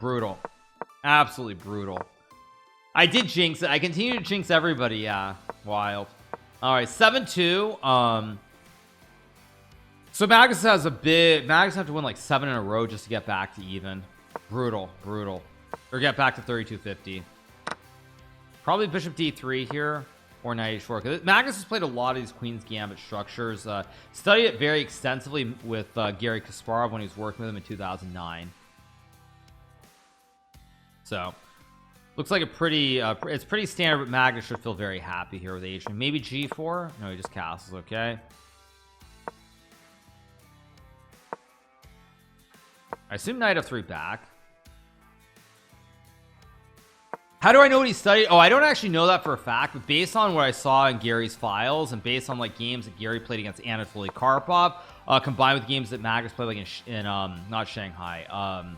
brutal, absolutely brutal. I did jinx it. I continue to jinx everybody. Yeah, wild. All right, 7-2. So Magnus has a bit. Magnus have to win like 7 in a row just to get back to even. Brutal, or get back to 3250. Probably bishop d3 here or knight h4, because Magnus has played a lot of these Queen's Gambit structures. Studied it very extensively with Gary Kasparov when he was working with him in 2009. So looks like a pretty it's pretty standard, but Magnus should feel very happy here with h3. Maybe g4. No, he just castles. Okay, I assume knight f3 back. How do I know what he studied? Oh, I don't actually know that for a fact, but based on what I saw in Gary's files and based on like games that Gary played against Anatoly Karpov, combined with games that Magnus played like in not Shanghai.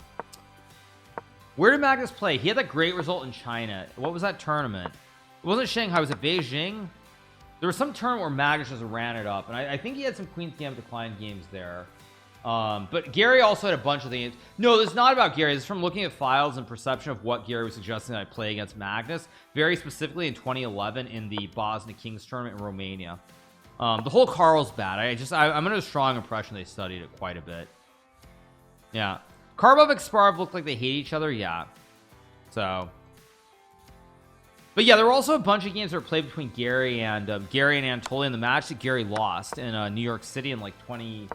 Where did Magnus play? He had that great result in China. What was that tournament? It wasn't Shanghai. Was it Beijing? There was some tournament where Magnus just ran it up, and I think he had some Queen's Gambit decline games there. But Gary also had a bunch of things. No, this is not about Gary. This is from looking at files and perception of what Gary was suggesting that I play against Magnus, very specifically in 2011 in the Bosnia Kings tournament in Romania. The whole Carlsbad, I'm under a strong impression they studied it quite a bit. Yeah, Karpov and Kasparov looked like they hate each other. Yeah, so but yeah, there were also a bunch of games that were played between Gary and Anatoly in the match that Gary lost in New York City in like 20.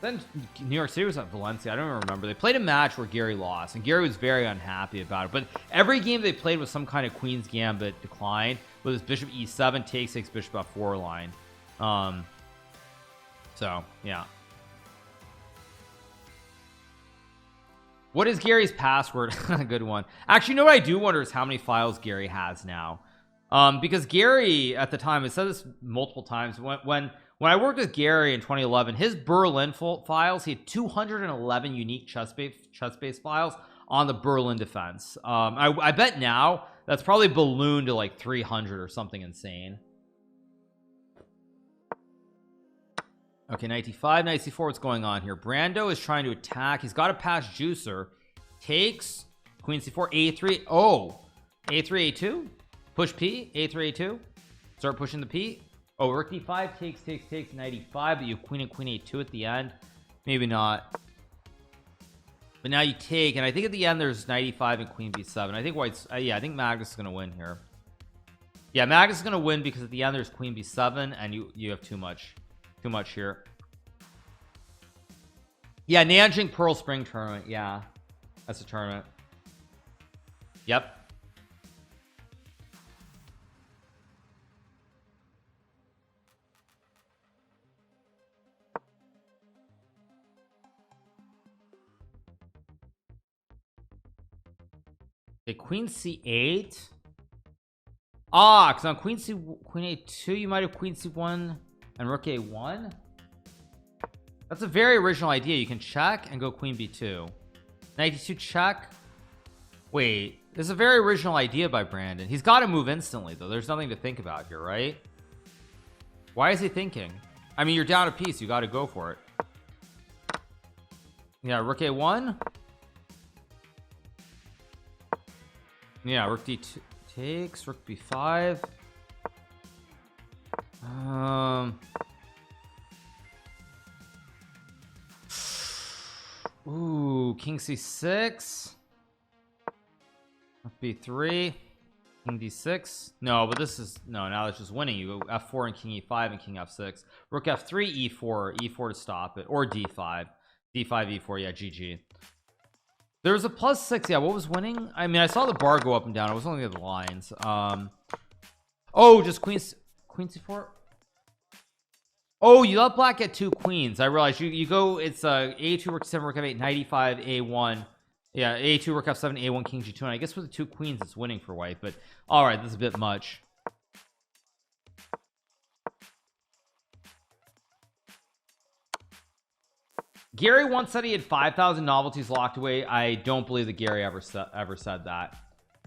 Then New York City was at Valencia. I don't even remember. They played a match where Gary lost, and Gary was very unhappy about it. But every game they played was some kind of Queen's Gambit decline with his bishop e7, take 6, bishop f4 line. So yeah. What is Gary's password? Good one. Actually, you know what I do wonder is how many files Gary has now. Because Gary at the time, I said this multiple times, when I worked with Gary in 2011, his Berlin files, he had 211 unique chess-based files on the Berlin defense. I bet now that's probably ballooned to like 300 or something insane. Okay, knight d5, knight c4. What's going on here? Brando is trying to attack. He's got to pass Juicer. Takes queen c4, a3. Oh, a3, a2. Push p, a3, a2. Start pushing the p. Oh, rook d5, takes, knight e5, but you have queen and queen a2 at the end. Maybe not. But now you take, and I think at the end there's knight e5 and queen b7. I think white's, yeah, I think Magnus is going to win here. Yeah, Magnus is going to win because at the end there's queen b7, and you have too much here. Yeah, Nanjing Pearl Spring Tournament. Yeah, that's a tournament. Yep. Okay, queen c8. Because on queen a2 you might have queen c1 and rook a1. That's a very original idea. You can check and go queen b2, knight d2 check. Wait, this is a very original idea by Brandon. He's got to move instantly though. There's nothing to think about here, right? Why is he thinking? I mean, you're down a piece, you got to go for it. Yeah, rook a1. Yeah, rook d2 takes, rook b5. Ooh, king c6, rook b3, king d6. No, but this is no. Now it's just winning. You go f4 and king e5 and king f6. Rook f3, e4 to stop it, or d5, e4. Yeah, GG. There was a +6. Yeah, what was winning? I mean, I saw the bar go up and down. I was only at the lines. Oh, just queen c4. Oh, you let black get 2 queens. I realized you go. It's a2 rook 7 rook f8 knight e5 a1. Yeah, a2 rook f7 a1 king g2. And I guess with the 2 queens, it's winning for white. But all right, this is a bit much. Gary once said he had 5,000 novelties locked away. I don't believe that Gary ever said that.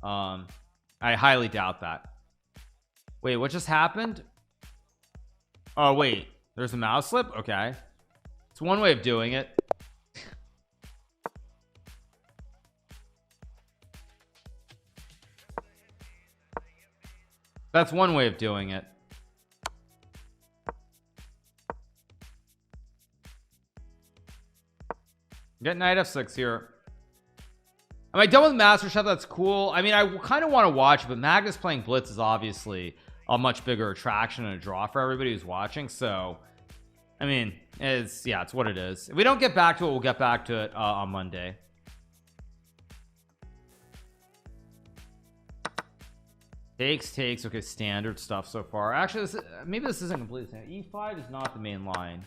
I highly doubt that. Wait, what just happened? Oh wait, there's a mouse slip. Okay, it's one way of doing it. That's one way of doing it. Get knight f6 here. Am I done with Master Chef? That's cool. I mean, I kind of want to watch it, but Magnus playing Blitz is obviously a much bigger attraction and a draw for everybody who's watching. So I mean, it's what it is. If we don't get back to it, we'll get back to it on Monday. Takes. Okay, standard stuff so far. Actually, maybe this isn't completely standard. E5 is not the main line.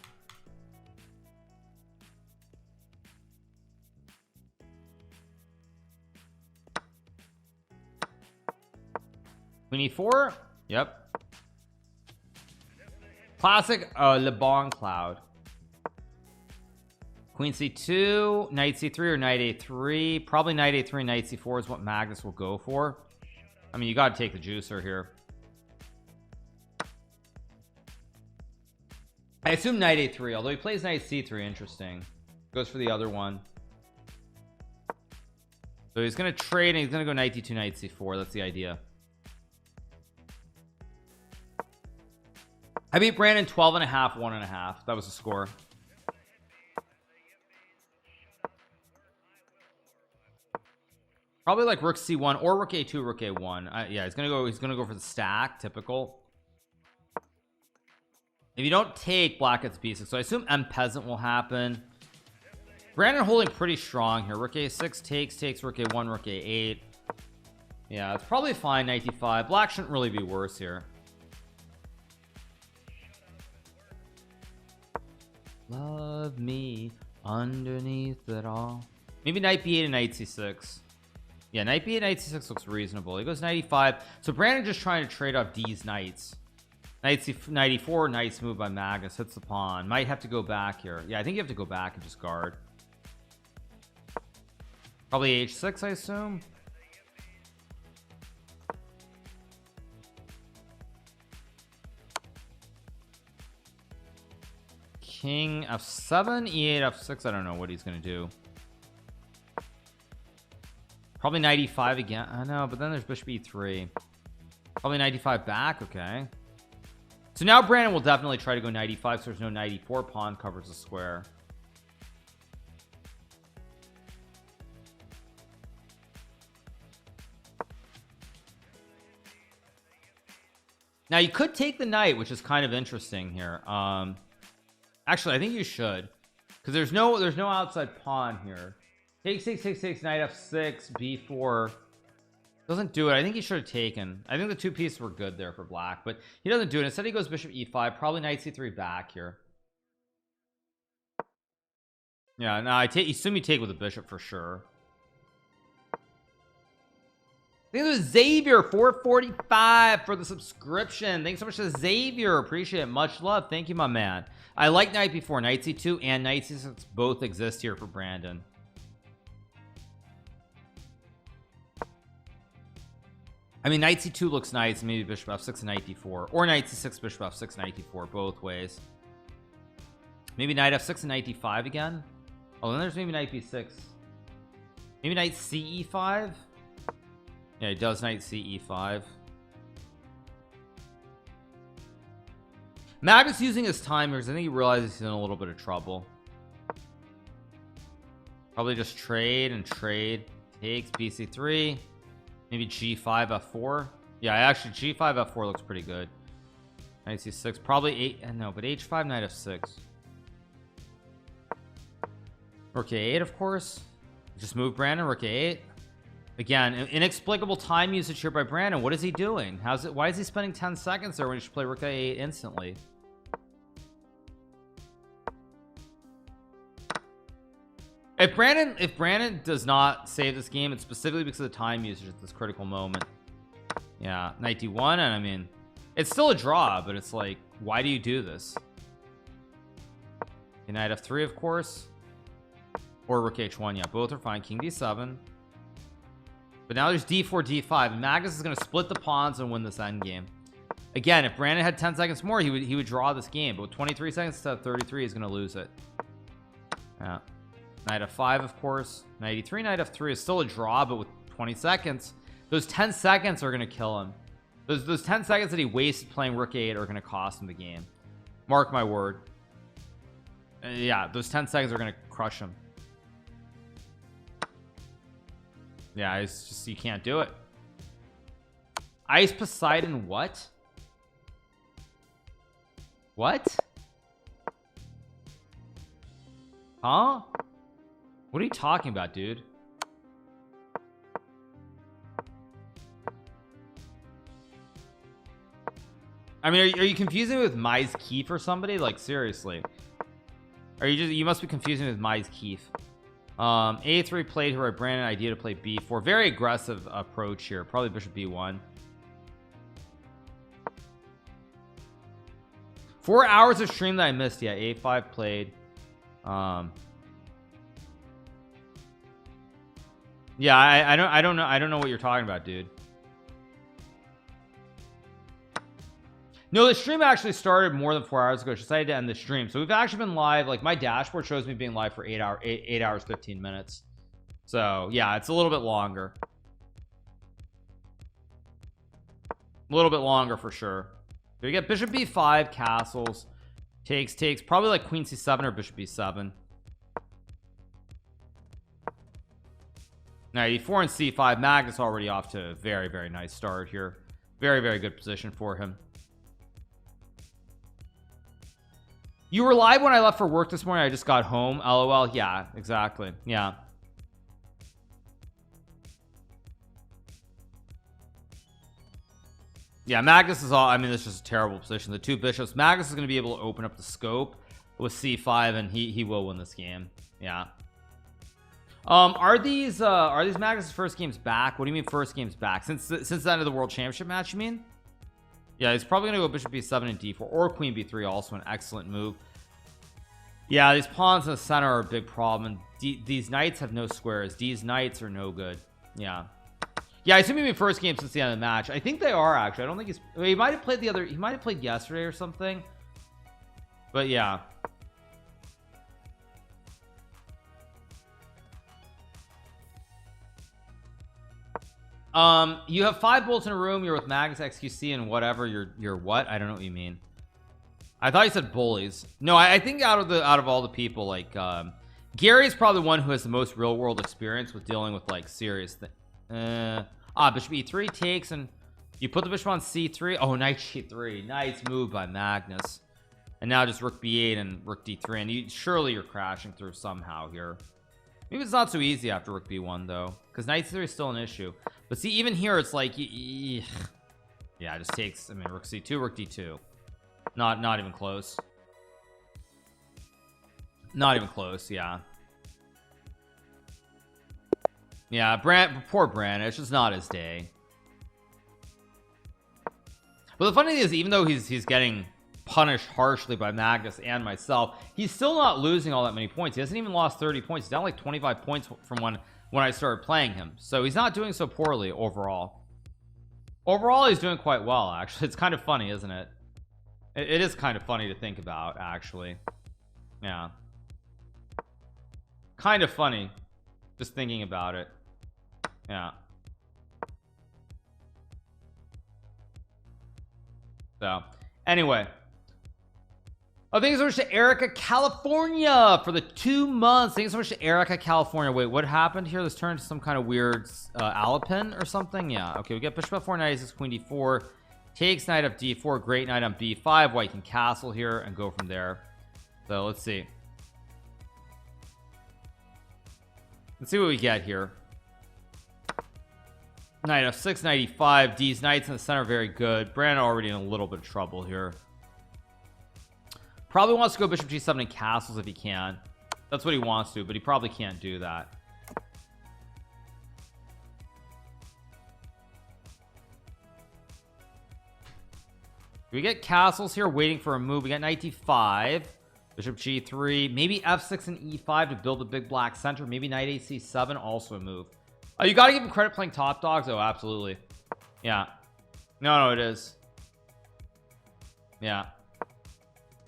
Queen E4. Yep. Classic Le Bon Cloud. Queen C2, Knight C3 or Knight A3. Probably Knight A3, Knight C4 is what Magnus will go for. I mean, you got to take the juicer here. I assume Knight A3, although he plays Knight C3. Interesting. Goes for the other one. So he's going to trade and he's going to go Knight D2, Knight C4. That's the idea. I beat Brandon 12.5, 1.5. That was the score. Probably like Rook C1 or Rook A2, Rook A1. Yeah, he's gonna go for the stack. Typical. If you don't take, black gets B6. So I assume M peasant will happen. Brandon holding pretty strong here. Rook A6 takes Rook A1, Rook A8. Yeah, it's probably fine. Knight D5. Black shouldn't really be worse here. Love me underneath it all. Maybe Knight B8 and Knight C6. Yeah, Knight B8, Knight C6 looks reasonable. He goes Knight E5. So Brandon just trying to trade off D's knights. Knight E4, nice move by Magnus. Hits the pawn. Might have to go back here. Yeah, I think you have to go back and just guard. Probably H6, I assume. King F7, E8, F6. I don't know what he's gonna do. Probably Knight E5 again. I know, but then there's Bishop E3. Probably Knight E5 back. Okay. So now Brandon will definitely try to go Knight E5, so there's no Knight E4. Pawn covers the square. Now you could take the knight, which is kind of interesting here. Actually, I think you should, because there's no outside pawn here. Take Knight F6, B4 doesn't do it. I think he should have taken. I think the two pieces were good there for black, but he doesn't do it. Instead he goes Bishop E5, probably Knight C3 back here. Yeah, no, I assume you take with the bishop for sure. I think it was Xavier 445 for the subscription. Thanks so much to Xavier. Appreciate it. Much love. Thank you, my man. I like Knight B4. Knight C2 and Knight C6 both exist here for Brandon. I mean, Knight C2 looks nice. Maybe Bishop F6 and Knight D4, or Knight C6, Bishop F6, Knight D4, both ways. Maybe Knight F6 and Knight D5 again. Oh, then there's maybe Knight B6. Maybe Knight CE5. Yeah, he does Knight CE5. Magnus using his timers. I think he realizes he's in a little bit of trouble. Probably just trade and trade. Takes BC3. Maybe G5 F4. Yeah, actually G5 F4 looks pretty good. Knight C6. Probably 8. No, but H5 Knight F6. Rook A8, of course. Just move Brandon. Rook A8. Again, inexplicable time usage here by Brandon. What is he doing? Why is he spending 10 seconds there when he should play Rook A8 instantly? If Brandon does not save this game, it's specifically because of the time usage at this critical moment. Yeah, Knight D1, and I mean, it's still a draw, but it's like, why do you do this? Okay, Knight F3, of course, or Rook H1. Yeah, both are fine. King D7. But now there's D4, D5, and Magnus is going to split the pawns and win this endgame. Again, if Brandon had 10 seconds more, he would draw this game. But with 23 seconds to 33, he's going to lose it. Yeah. Knight F5, of course. Knight E3, Knight F3 is still a draw, but with 20 seconds, those 10 seconds are going to kill him. Those 10 seconds that he wasted playing rook 8 are going to cost him the game. Mark my word. Yeah, those 10 seconds are going to crush him. Yeah, it's just, you can't do it. Ice Poseidon, what? What? Huh? What are you talking about, dude? I mean, are you confusing me with Mize Keef or somebody? Like, seriously. Are you just, you must be confusing me with Mize Keef. A3 played here. I branded an idea to play B4. Very aggressive approach here. Probably bishop B1. 4 hours of stream that I missed. Yeah, A5 played. Yeah, I don't know what you're talking about, dude. No, the stream actually started more than 4 hours ago. I decided to end the stream, so we've actually been live. Like, my dashboard shows me being live for 8 hours 15 minutes. So yeah, it's a little bit longer. A little bit longer for sure. We get bishop B5, castles, takes, probably like queen C7 or bishop B7. Now E4 and C5. Magnus already off to a very, very nice start here. Very, very good position for him. You were live when I left for work this morning. I just got home. LOL. Yeah, exactly. Yeah. Yeah, Magnus is all, I mean, this is just a terrible position. The two bishops. Magnus is going to be able to open up the scope with C5, and he will win this game. Yeah. Are these Magnus' first games back? What do you mean first games back? Since the end of the World Championship match, you mean? Yeah, he's probably gonna go bishop B7 and D4 or queen B3, also an excellent move. Yeah, these pawns in the center are a big problem, and these knights have no squares. These knights are no good. Yeah, I assume he mean first game since the end of the match. I think they are, actually. I don't think he might have played he might have played yesterday or something, but yeah. You have 5 bullets in a room. You're with Magnus, XQC, and whatever. You're what? I don't know what you mean. I thought you said bullies. No, I think out of all the people, like Gary's probably the one who has the most real world experience with dealing with like serious things. Bishop E3 takes, and you put the bishop on C3. Oh, knight G3. Nice move by Magnus. And now just rook B8 and rook D3, and surely you're crashing through somehow here. Maybe it's not so easy after rook B1 though, because knight C3 is still an issue. But see, even here it's like, yeah, it just takes. I mean, rook C2, rook D2. Not even close. Not even close. Yeah. Poor Brand. It's just not his day. But the funny thing is, even though he's getting punished harshly by Magnus and myself, he's still not losing all that many points. He hasn't even lost 30 points. He's down like 25 points from when I started playing him, so he's not doing so poorly overall. He's doing quite well, actually. It's kind of funny, isn't it? It is kind of funny to think about, actually. Yeah, kind of funny just thinking about it. Yeah. So anyway, thank you so much to Erica California for the 2 months. Thank you so much to Erica California. Wait, what happened here? This turned into some kind of weird Alapin or something. Yeah, okay, we get bishop f4, knight a6, queen d4, takes knight up d4, great knight on b5. White can castle here and go from there. So let's see what we get here. Knight f6, knight e5. These knights in the center are very good. Brandon already in a little bit of trouble here. Probably wants to go bishop g7 and castles if he can. That's what he wants to, but he probably can't do that. We get castles here waiting for a move. We got knight d5, bishop g3, maybe f6 and e5 to build a big black center. Maybe knight ac7, also a move. Oh, you gotta give him credit playing top dogs. Oh, absolutely. Yeah. No, it is. Yeah.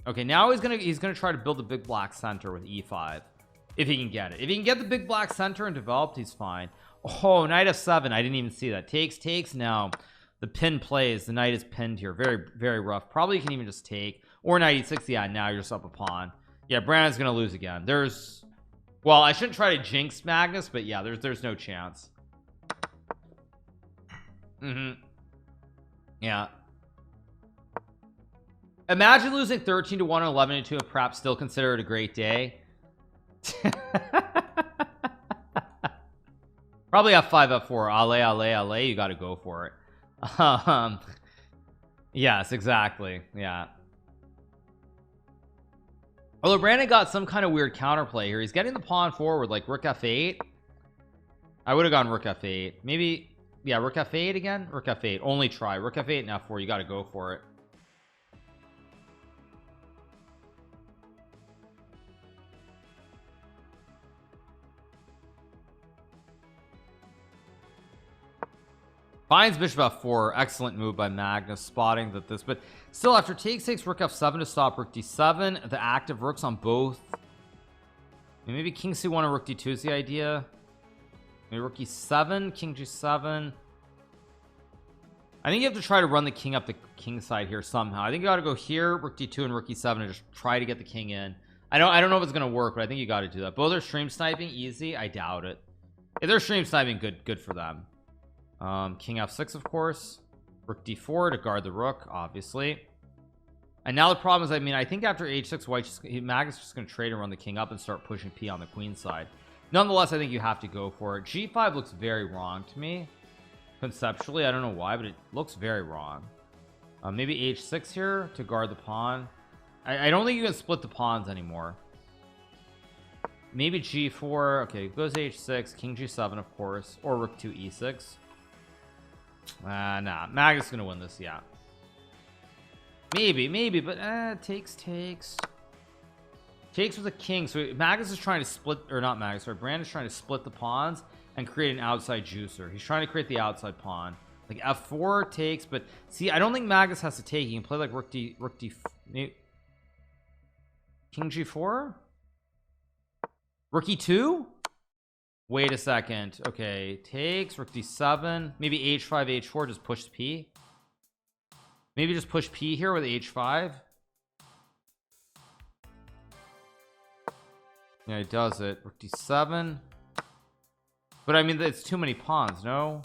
Okay, now he's gonna try to build a big black center with e5 if he can get it. If he can get the big black center and developed, he's fine. Oh, knight f7. I didn't even see that. Takes now. the pin plays. The knight is pinned here. Very, very rough. Probably you can even just take, or knight e6. Yeah, now you're just up a pawn. Yeah, Brandon's gonna lose again. There's, well, I shouldn't try to jinx Magnus, but yeah, there's no chance. Yeah. Imagine losing 13-1 and 11-2 and perhaps still consider it a great day. Probably f5 f4 ale, you got to go for it. Yes, exactly. Yeah, although Brandon got some kind of weird counterplay here. He's getting the pawn forward, like rook f8. I would have gone rook f8 maybe. Yeah, rook f8 again. Rook f8, only try rook f8 and f4. You got to go for it. Finds bishop f4. Excellent move by Magnus, spotting that this, but still after take 6, rook f7 to stop rook d7. The active rooks on both. Maybe king c1 and rook d2 is the idea. Maybe rook e7, king g7. I think you have to try to run the king up the king side here somehow. I think you got to go here, rook d2 and rook e7, and just try to get the king in. I don't know if it's gonna work, but I think you got to do that. Both are stream sniping easy. I doubt it. If they're stream sniping, good for them. King f6, of course. Rook d4 to guard the rook, obviously. And now the problem is, I mean, I think after h6, Magnus is just going to trade and run the king up and start pushing p on the queen side. Nonetheless, I think you have to go for it. g5 looks very wrong to me conceptually. I don't know why, but it looks very wrong. Maybe h6 here to guard the pawn. I don't think you can split the pawns anymore. Maybe g4. Okay, goes h6, king g7, of course, or rook 2 e6. Nah, Magnus is gonna win this. Yeah, maybe, but takes with a king. So Magnus is trying to split, or not Magnus, sorry, Brandon's trying to split the pawns and create an outside juicer. He's trying to create the outside pawn. Like f4 takes, but see, I don't think Magnus has to take. He can play like rook d, king g4, rook e2. Wait a second. Okay, takes rook d7, maybe h5 h4, just push p. Maybe just push p here with h5. Yeah, he does it. Rook d7, but I mean, it's too many pawns. No,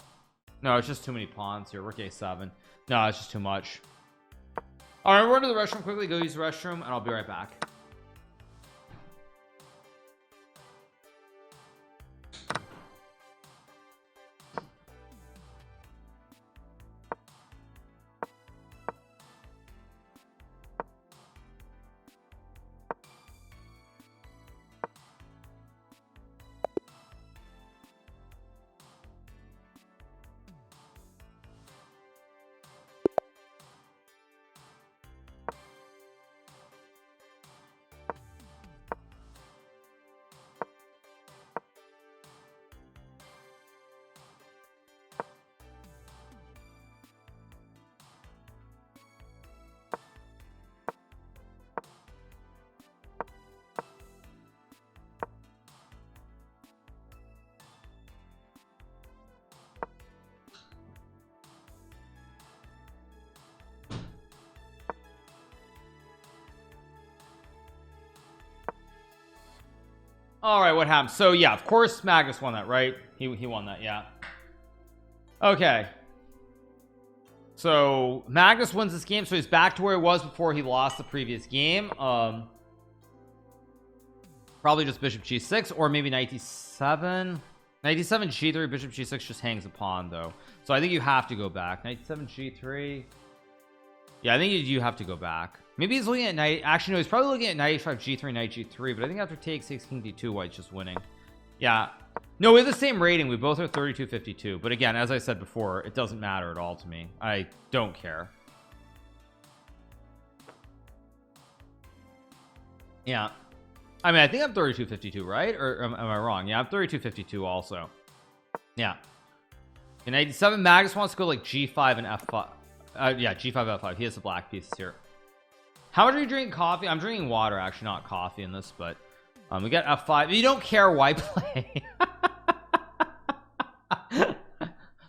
it's just too many pawns here. Rook a7. No, it's just too much. All right, we're going to the restroom quickly. Go use the restroom and I'll be right back. All right, what happened? So yeah, of course Magnus won that, right? He won that. Yeah, okay, so Magnus wins this game, so he's back to where he was before he lost the previous game. Probably just bishop g6, or maybe knight d7, g3, bishop g6 just hangs a pawn though, so I think you have to go back. Knight 7 g3. Yeah, I think you have to go back. Maybe he's looking at knight, actually no, he's probably looking at knight h5 g3, knight g3, but I think after take 6, king d2, white's just winning. Yeah, no, we have the same rating. We both are 32-52, but again, as I said before, it doesn't matter at all to me. I don't care. Yeah, I mean, I think I'm 32-52, right? Or am I wrong? Yeah, I'm 32-52 also. Yeah, in 87, Magnus wants to go like g5 and f5. Yeah, g5 f5. He has the black pieces here. How much are you drinking? Coffee? I'm drinking water, actually, not coffee in this, but we got f5. You don't care why play.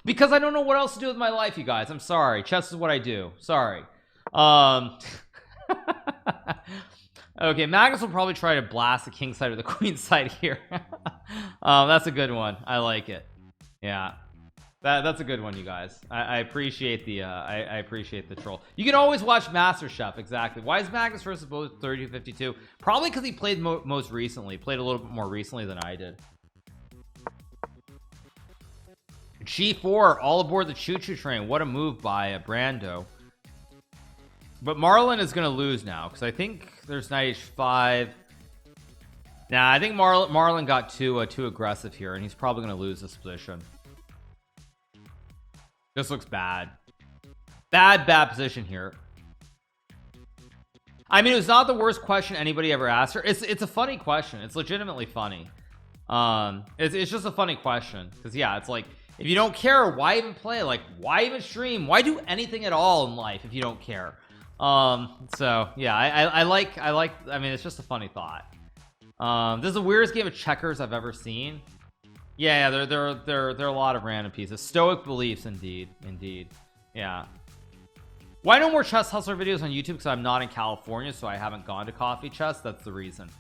Because I don't know what else to do with my life, you guys. I'm sorry. Chess is what I do. Sorry. Okay, Magnus will probably try to blast the king side or the queen side here. That's a good one. I like it. Yeah, that's a good one, you guys. I appreciate the I appreciate the troll. You can always watch MasterChef. Exactly. Why is Magnus versus both 32-52? Probably because he played most recently. Played a little bit more recently than I did. G4, all aboard the choo-choo train. What a move by Brando. But Marlon is going to lose now because I think there's knight h5. Nah, I think Marlon got too aggressive here, and he's probably going to lose this position. This looks bad. Bad position here. I mean, it was not the worst question anybody ever asked her. It's a funny question. It's legitimately funny. It's just a funny question because yeah, it's like, if you don't care, why even play? Like, why even stream? Why do anything at all in life if you don't care? So yeah, I like, I mean, it's just a funny thought. This is the weirdest game of checkers I've ever seen. Yeah, there are a lot of random pieces. Stoic beliefs, indeed. Yeah. Why no more chess hustler videos on YouTube? Because I'm not in California, so I haven't gone to coffee chess. That's the reason.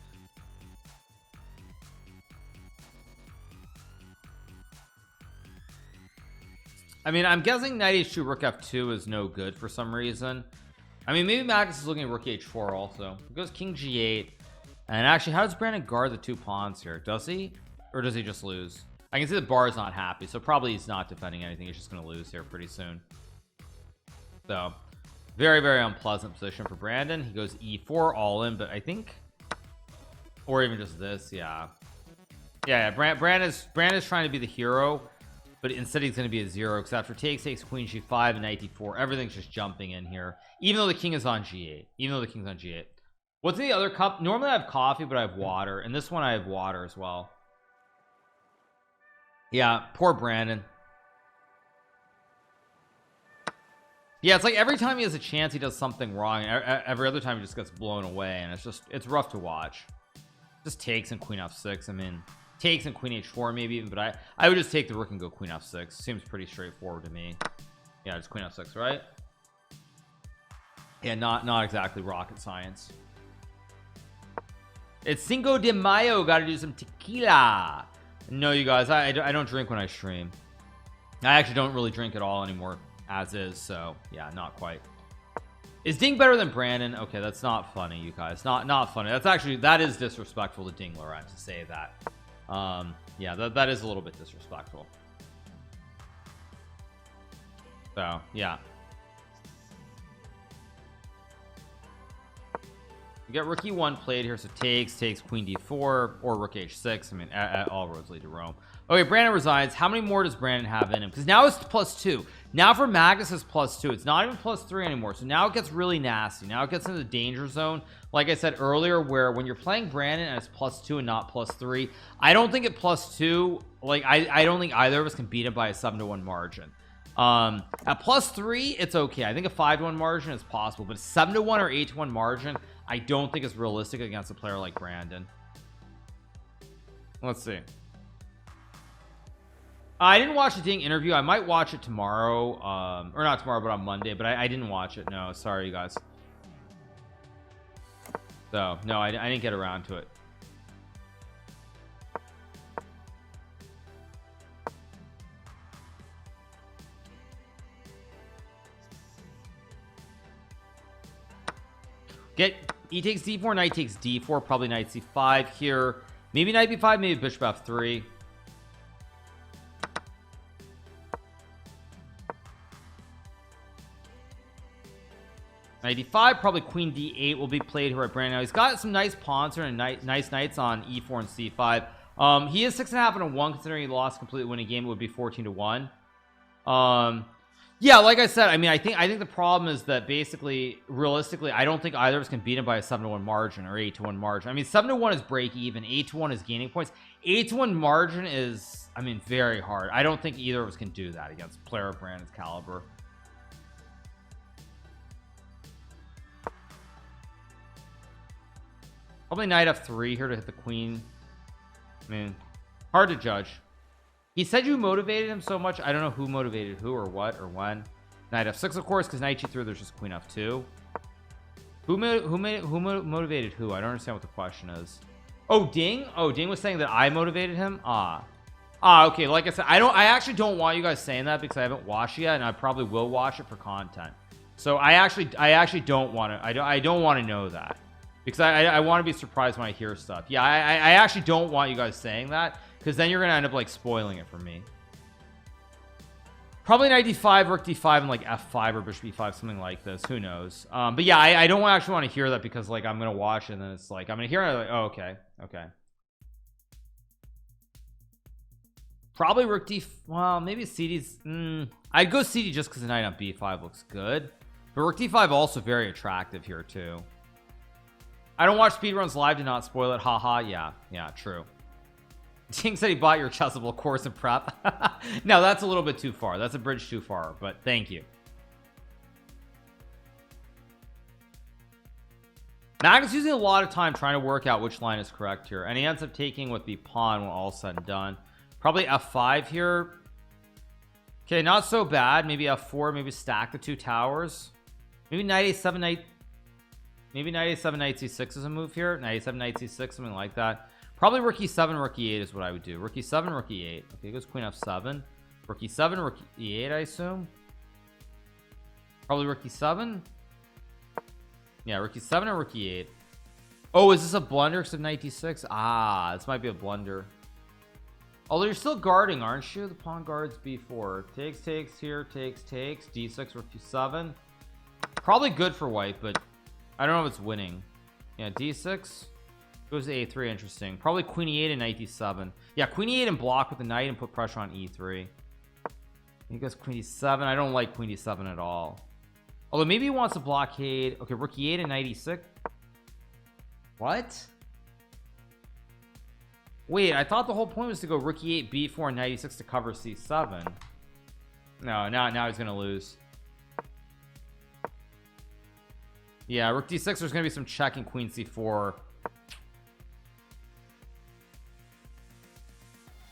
I mean, I'm guessing knight h2 rook f2 is no good for some reason. I mean, maybe Magnus is looking at rook h4 also. It goes king g8. And actually, how does Brandon guard the two pawns here? Does he? Or does he just lose? I can see the bar is not happy, so probably he's not defending anything. He's just going to lose here pretty soon. So, very unpleasant position for Brandon. He goes e4 all in, but I think, or even just this, yeah. Brandon's trying to be the hero, but instead he's going to be a 0 because after takes queen g5 and knight d4, everything's just jumping in here, even though the king is on g8. What's in the other cup? Normally I have coffee, but I have water, and this one I have water as well. Yeah, poor Brandon. Yeah, it's like every time he has a chance he does something wrong, and every other time he just gets blown away, and it's rough to watch. Just takes and queen f6. I mean, takes and queen h4 maybe even, but I would just take the rook and go queen f6. Seems pretty straightforward to me. Yeah, just queen f6, right? Yeah, not exactly rocket science. It's Cinco de Mayo. Got to do some tequila. No, you guys, I don't drink when I stream. I actually don't really drink at all anymore as is, so yeah, not quite. Is Ding better than Brandon? Okay, that's not funny, you guys. Not funny. That is disrespectful to Ding Laurent to say that. Yeah, that is a little bit disrespectful. So yeah, we got rook e1 played here, so takes queen d4 or rook h6. I mean, all roads lead to Rome. Okay, Brandon resigns. How many more does Brandon have in him? Because now it's +2. Now for Magnus it's +2. It's not even +3 anymore. So now it gets really nasty. Now it gets into the danger zone, like I said earlier, where when you're playing Brandon and it's +2 and not +3, I don't think at +2, like I don't think either of us can beat him by a 7-1 margin. At +3 it's okay. I think a 5-1 margin is possible, but a 7-1 or 8-1 margin I don't think is realistic against a player like Brandon. Let's see. I didn't watch the Ding interview. I might watch it tomorrow, or not tomorrow, but on Monday, but I didn't watch it. No, sorry, you guys. So no, I didn't get around to it. Get e takes d4, knight takes d4, probably knight c5 here, maybe knight b5, maybe bishop f3. Knight d5, probably queen d8 will be played here at Brandon. Now he's got some nice pawns here and nice knights on e4 and c5. He is 6.5 and a 1, considering he lost completely winning game. It would be 14-1. Yeah, like I said, I mean, I think the problem is that basically, realistically, I don't think either of us can beat him by a 7-1 margin or 8-1 margin. I mean, 7-1 is break even, 8-1 is gaining points. 8-1 margin is, I mean, very hard. I don't think either of us can do that against a player of Brandon's caliber. Probably knight f3 here to hit the queen. I mean, hard to judge. He said you motivated him so much. I don't know who motivated who or what or when. Knight f6, of course, because knight g3 there's just queen f2. Who motivated who? I don't understand what the question is. Oh, Ding. Oh, Ding was saying that I motivated him. Okay, like I said, I actually don't want you guys saying that because I haven't watched it yet, and I probably will watch it for content. So I actually don't want to. I don't want to know that because I want to be surprised when I hear stuff. Yeah, I actually don't want you guys saying that because then you're gonna end up like spoiling it for me. Probably knight d5, rook d5, and like f5 or bishop e5, something like this. Who knows? But yeah, I don't actually want to hear that because like I'm gonna watch it and then it's like I'm gonna hear it like, oh, okay. Probably rook d. Well, maybe CD's. I'd go CD just because the knight on b5 looks good, but rook d5 also very attractive here too. I don't watch speedruns live to not spoil it. Haha. Yeah, true. Ting said he bought your chessable course in prep. No, that's a little bit too far. That's a bridge too far, but thank you. Magnus using a lot of time trying to work out which line is correct here, and he ends up taking with the pawn when all said and done. Probably f5 here. Okay, not so bad. Maybe f4, maybe stack the two towers. Maybe knight a7, knight c6 is a move here. Knight a7, knight c6, something like that. Probably rook e7, rook e8 is what I would do. Rook e7, rook e8. Okay, goes queen f7. Rook e7, rook e8, I assume. Probably rook e7. Yeah, rook e7 and rook e8. Oh, is this a blunder because of knight d6? This might be a blunder. Although you're still guarding, aren't you? The pawn guards b4. Takes here, takes. d6, rook e7. Probably good for white, but I don't know if it's winning. Yeah, d6. Goes to a3, interesting. Probably queen e8 and knight d7. Yeah, queen e8 and block with the knight and put pressure on e3. He goes queen d7. I don't like queen d7 at all. Although maybe he wants to blockade. Okay, rook e8 and knight e6. What? Wait, I thought the whole point was to go rook e8, b4, and knight e6 to cover c7. No, now he's gonna lose. Yeah, rook d6. There's gonna be some check in queen c4.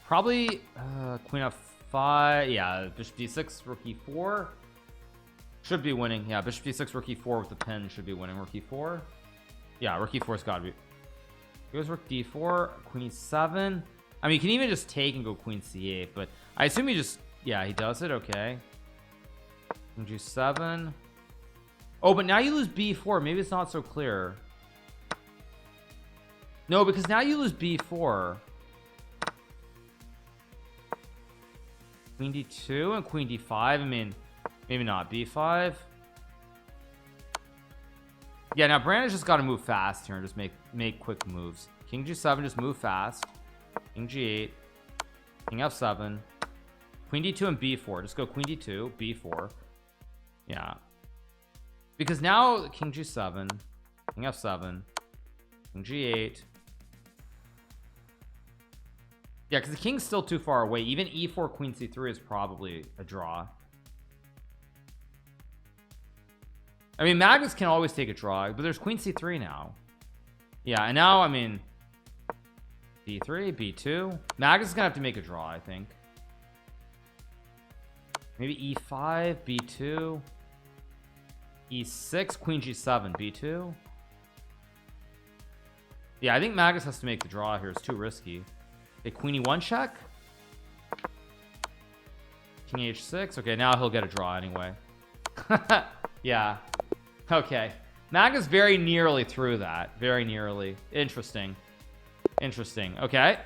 Probably queen f5. Yeah, bishop d6, rook e4 should be winning. Yeah, bishop d6, rook e4 with the pin should be winning. Rook e4. Yeah, rook e4's got to be. Goes rook d4, queen e7. I mean, you can even just take and go queen c8, but I assume he just. Yeah, he does it. Okay. Queen g7. Oh, but now you lose b4. Maybe it's not so clear. No, because now you lose b4. Queen d2 and queen d5. I mean, maybe not b5. Yeah, now Brandon's just got to move fast here and just make quick moves. King g7, just move fast. King g8, king f7, queen d2 and b4. Just go queen d2, b4. Yeah, because now king g7, king f7, king g8. Yeah, because the king's still too far away. Even e4 queen c3 is probably a draw. I mean, Magnus can always take a draw, but there's queen c3 now. Yeah, and now, I mean, b3, b2. Magnus is gonna have to make a draw, I think. Maybe e5, b2, e6, queen g7, b2. Yeah, I think Magnus has to make the draw here. It's too risky. Okay, queen e1 check. King h6. Okay, now he'll get a draw anyway. Yeah. Okay, Magnus very nearly through that. Very nearly. Interesting. Okay.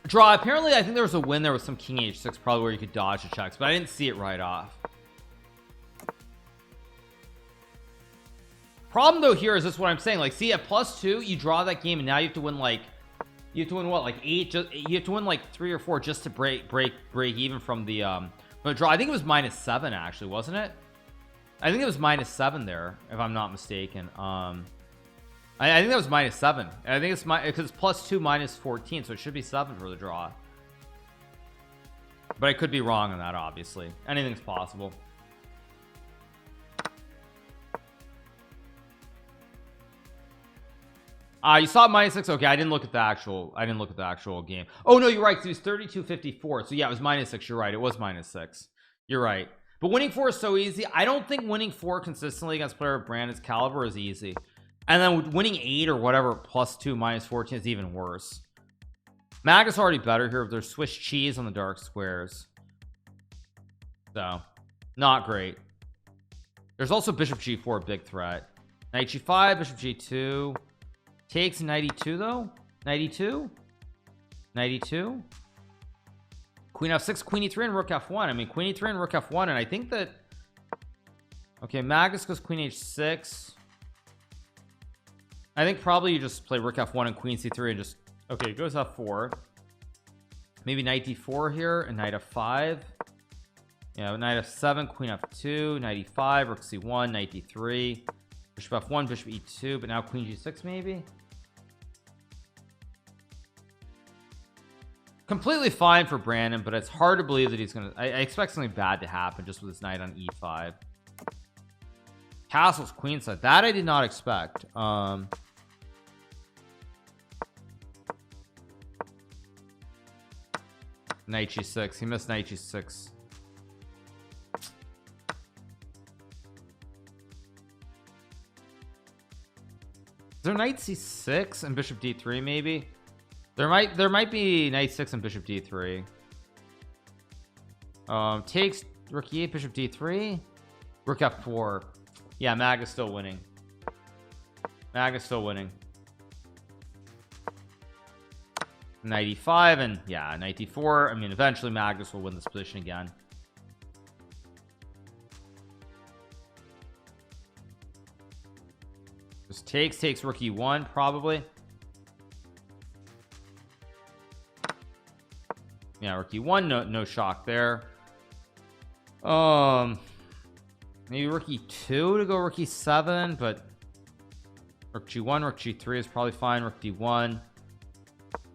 Draw. Apparently, I think there was a win there with some king h6, probably where you could dodge the checks, but I didn't see it right off. Problem though here is this what I'm saying, like, see, at +2 you draw that game and now you have to win like what, like 8, just you have to win like 3 or 4 just to break even from the draw. I think it was -7 actually, wasn't it? I think it was -7 there, if I'm not mistaken. I think that was -7. I think it's because it's +2 -14, so it should be 7 for the draw. But I could be wrong on that, obviously. Anything's possible. You saw -6. Okay, I didn't look at the actual game. Oh no, you're right. It was 32-54. So yeah, it was -6. You're right. It was -6. You're right. But winning 4 is so easy. I don't think winning 4 consistently against a player of Brandon's caliber is easy. And then winning 8 or whatever +2 -14 is even worse. Magnus already better here. There's Swiss cheese on the dark squares, so not great. There's also bishop g4, big threat. Knight g5, bishop g2. Takes 92 though. 92. Queen f6, queen e3, and rook f1. I mean, queen e3 and rook f1, and I think that. Okay, Magnus goes queen h6. I think probably you just play rook f1 and queen c3 and just. Okay, it goes f4. Maybe knight d4 here and knight f5. Yeah, knight f7, queen f2, knight e5, rook c1, knight d3, bishop f1, bishop e2, but now queen g6 maybe. Completely fine for Brandon, but it's hard to believe that he's gonna. I expect something bad to happen just with his knight on e5. Castle's queenside. That I did not expect. Knight g6. He missed knight g6. Is there knight c6 and bishop d3 maybe? There might be knight 6 and bishop d3. Takes rook e8, bishop d3, rook f4. Yeah, Magnus still winning. Knight e5 and yeah, knight d4. I mean, eventually Magnus will win this position again. Just takes rook e1 probably. Yeah, rook e1, no shock there. Maybe rook e2 to go rook e7, but rook g1, rook g3 is probably fine. Rook d1,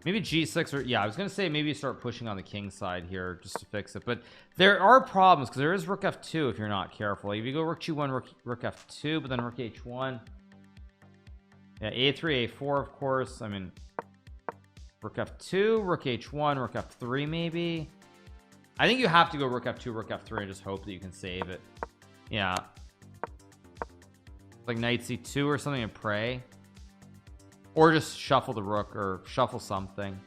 maybe g6, or yeah, I was gonna say maybe start pushing on the king side here just to fix it, but there are problems because there is rook f2 if you're not careful. Like if you go rook g1, rook f2, but then rook h1, yeah, a3, a4, of course. I mean, rook f2, rook h1, rook f3 maybe. I think you have to go rook f2, rook f3 and just hope that you can save it. Yeah, like knight c2 or something and pray, or just shuffle the rook or shuffle something.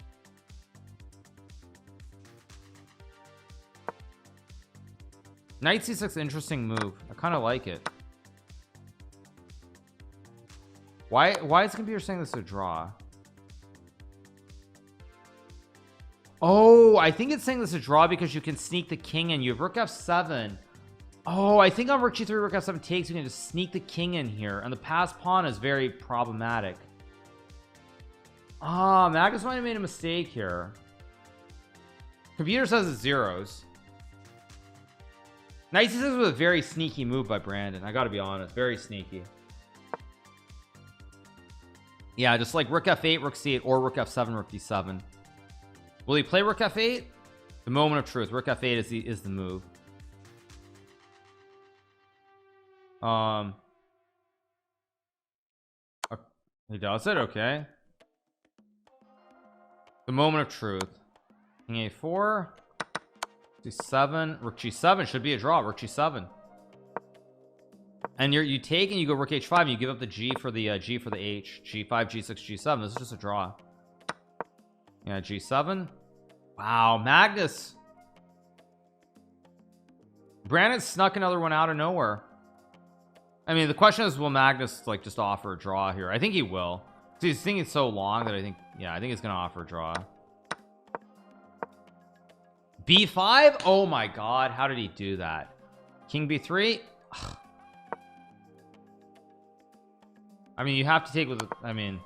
Knight c6, interesting move. I kind of like it. Why is computer saying this is a draw? Oh, I think it's saying this is a draw because you can sneak the king in. You have rook f7. Oh, I think on rook g3, rook f7 takes, you can just sneak the king in here, and the passed pawn is very problematic. Ah, Magnus might have made a mistake here. Computer says it's zeros. Knight c6 was a very sneaky move by Brandon. I gotta be honest, very sneaky. Yeah, just like rook f8, rook c8, or rook f7, rook d7. Will he play rook f8? The moment of truth. Rook f8 is the move. He does it. Okay. The moment of truth. King a4, c7, rook g7 should be a draw. Rook g7, and you take and you go rook h5 and you give up the g for the h. G5, g6, g7. This is just a draw. Yeah, g7. Wow, Magnus. Brandon snuck another one out of nowhere. I mean, the question is, will Magnus like just offer a draw here? I think he will. He's thinking so long that I think he's gonna offer a draw. b5. Oh my god, how did he do that? King b3. Ugh. I mean, you have to take with, I mean,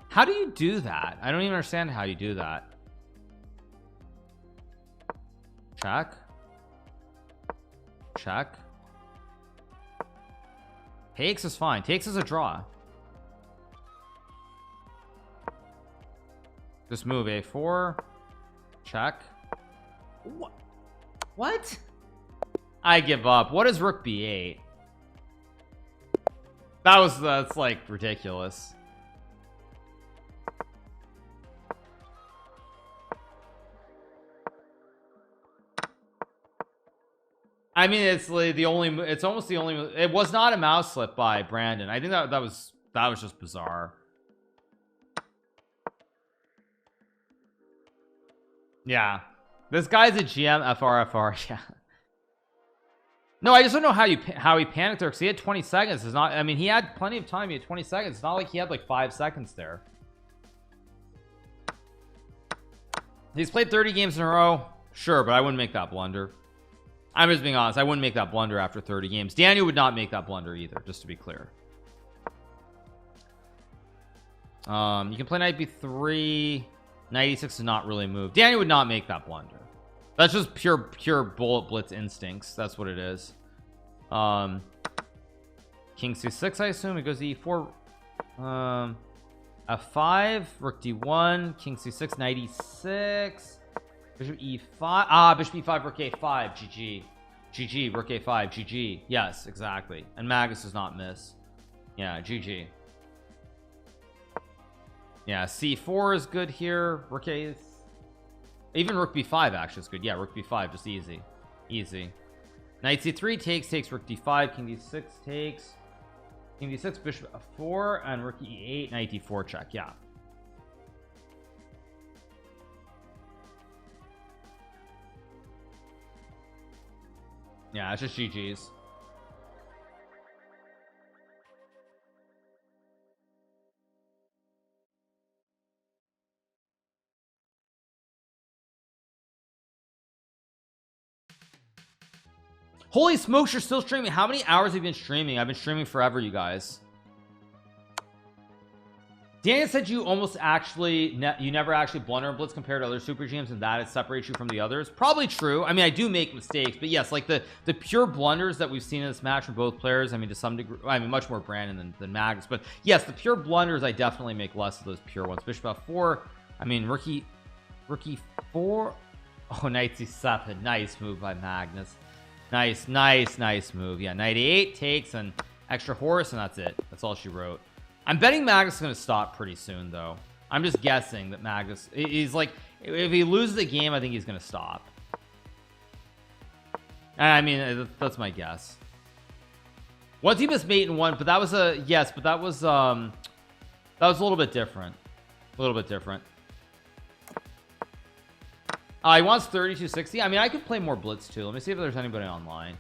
how do you do that? I don't even understand how you do that. Check. Takes is fine. Takes is a draw. Just move a4. Check. What? I give up. What is rook b8? That's like ridiculous. I mean, it's like it's almost the only, it was not a mouse slip by Brandon. I think that was just bizarre. Yeah, this guy's a GM FRFR. Yeah. No, I just don't know how he panicked there, because he had 20 seconds. It's not, I mean, he had plenty of time. He had 20 seconds. It's not like he had like 5 seconds there. He's played 30 games in a row, sure, but I wouldn't make that blunder. I'm just being honest. I wouldn't make that blunder after 30 games. Daniel would not make that blunder either, just to be clear. You can play knight b3. Knight e6 does not really move. Daniel would not make that blunder. That's just pure bullet blitz instincts. That's what it is. King c6, I assume. It goes to e4. f5, rook d1, king c6, knight e6, bishop e5. Bishop e5, rook a5. GG, rook a5. GG. Yes, exactly. And Magnus does not miss. Yeah, GG. Yeah, c4 is good here. Rook a is, even rook b5 actually is good. Yeah, rook b5, just easy. Knight c3 takes rook d5, king d6 takes, king d6, bishop f4, and rook e8, knight d4 check. Yeah. Yeah, it's just GG's. Holy smokes, you're still streaming. How many hours have you been streaming? I've been streaming forever, you guys. Daniel said you almost actually you never actually blunder in blitz compared to other super GMs, and that it separates you from the others. Probably true. I mean, I do make mistakes, but yes, like the pure blunders that we've seen in this match from both players, I mean, to some degree, I mean, much more Brandon than Magnus, but yes, the pure blunders, I definitely make less of those pure ones. Bishop f4, I mean, rook e4. Oh, knight c7. Nice move by Magnus. Nice move. Yeah, knight e8 takes an extra horse, and that's it. That's all she wrote. I'm betting Magnus is going to stop pretty soon, though. I'm just guessing that Magnus, he's like, if he loses the game, I think he's going to stop. I mean, that's my guess. Once he missed mate in one, but that was a yes, but that was a little bit different. He wants 3260. I mean, I could play more blitz too. Let me see if there's anybody online.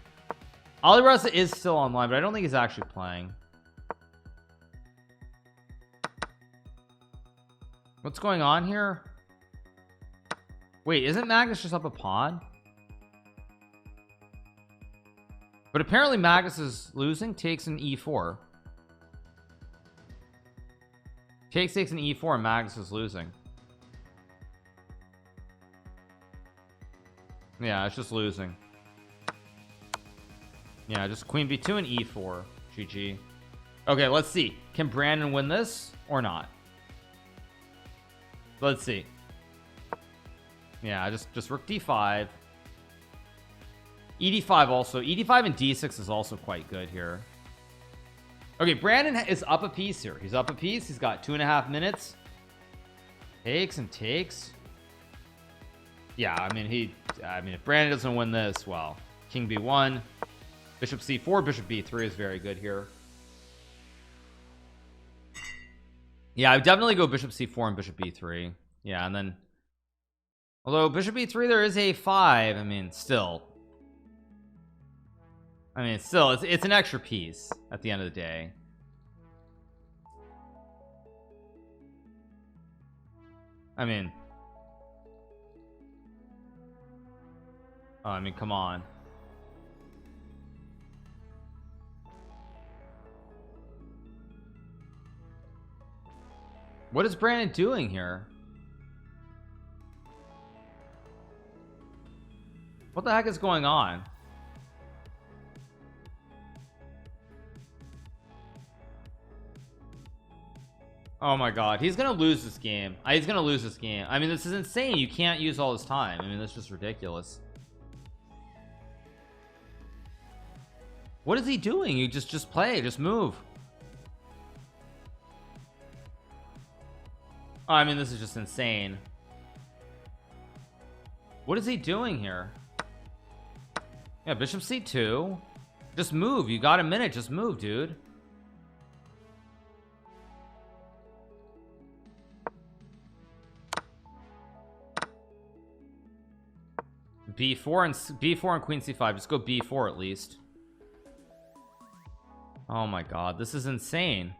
Ali Reza is still online, but I don't think he's actually playing. What's going on here? Wait, isn't Magnus just up a pawn? But apparently Magnus is losing. Takes an e4. Takes an e4, and Magnus is losing. Yeah, it's just losing. Yeah, just queen b2 and e4. GG. Okay, let's see. Can Brandon win this or not? Let's see. Yeah, just rook d5. ed5 also. ed5 and d6 is also quite good here. Okay, Brandon is up a piece here. He's up a piece. He's got 2.5 minutes. Takes and takes. Yeah, I mean, if Brandon doesn't win this, well, king b1, bishop c4, bishop b3 is very good here. Yeah, I would definitely go bishop c4 and bishop b3. Yeah, and then, although bishop b3, there is a5. I mean, still, it's an extra piece at the end of the day. I mean, come on. What is Brandon doing here? What the heck is going on? Oh my god, he's gonna lose this game. He's gonna lose this game. I mean, this is insane. You can't use all this time. I mean, that's just ridiculous. What is he doing? You just play, just move. Oh, I mean, this is just insane. What is he doing here? Yeah, bishop c2. Just move. You got a minute. Just move, dude. b4 and queen c5. Just go b4 at least. Oh my god, this is insane.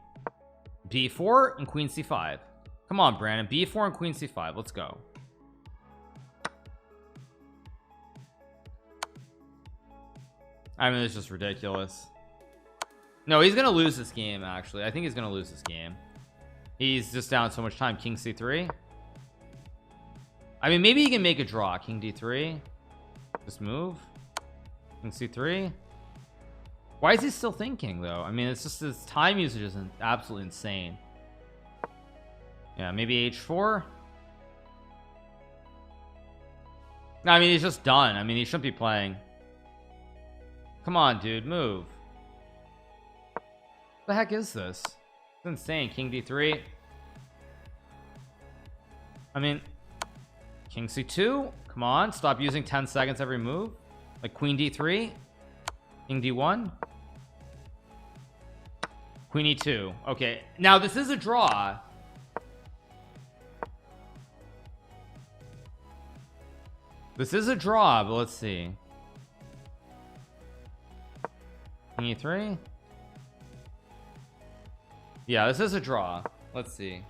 b4 and queen c5. Come on, Brandon. b4 and queen c5. Let's go. I mean, it's just ridiculous. No, he's gonna lose this game. Actually, I think he's gonna lose this game. He's just down so much time. King c3. I mean, maybe he can make a draw. King d3. Just move. King c3. Why is he still thinking though? I mean, it's just his time usage is absolutely insane. Yeah, maybe h4. No, I mean, he's just done. I mean, he shouldn't be playing. Come on, dude, move. What the heck is this? It's insane. King d3. I mean, king c2. Come on, stop using 10 seconds every move. Like queen d3. King d1. Queen e2. Okay, now this is a draw. This is a draw, but let's see. King e3. Yeah, this is a draw. Let's see.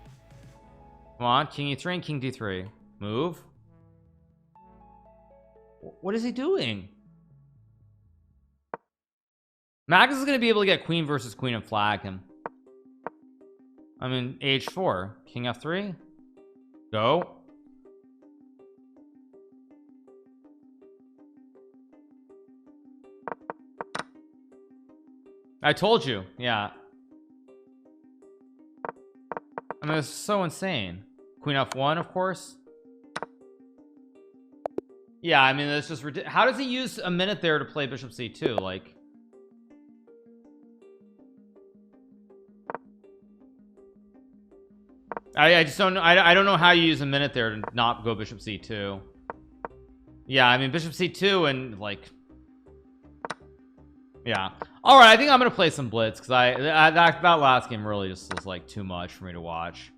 Come on, king e3 and king d3. Move. What is he doing? Magnus is going to be able to get queen versus queen and flag him. I mean, h4. King f3. Go. I told you. Yeah. I mean, it's so insane. Queen f1, of course. Yeah, I mean, it's just ridiculous. How does he use a minute there to play bishop c2? Like, I just don't know. I don't know how you use a minute there to not go bishop c2. Yeah, I mean, bishop c2 and like, yeah. All right, I think I'm gonna play some blitz because that last game really just was like too much for me to watch.